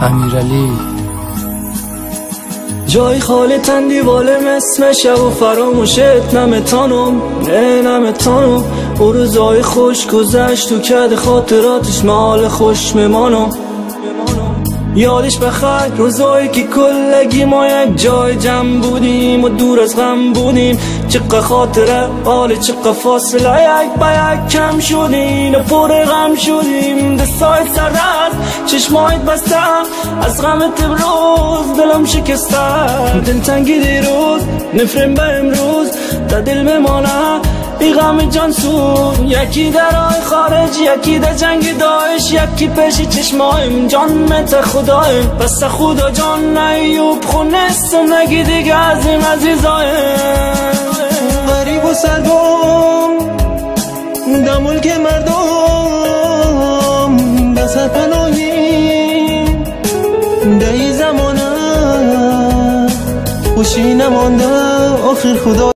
امیرعلی. جای خالی تندیواله مثل شب و فراموشت نمیتانم او روزای خوش گذشت تو کد خاطراتش مال خوش میمانم. یادش بخیر روزایی که کلگی ما یک جای جمع بودیم و دور از غم بودیم. چقدر خاطره حال چقدر فاصله یک به یک کم شدیم و پر غم شدیم. دستای سرد چشمایت بسته از غمت امروز دلم شکسته. دلتنگی دیروز نفرین به امروز در دل میمانه بی غم جان سو. یکی در راه خارج یکی در جنگ داعش یکی پیش چشمایم جان مت خدایم. بس خدا جان ایوب خونست و نگی دیگه از این عزیزایم. غریب و سرگم در ملک مردم به سرپناهی در این زمانه خوشی نمانده آخر خدا.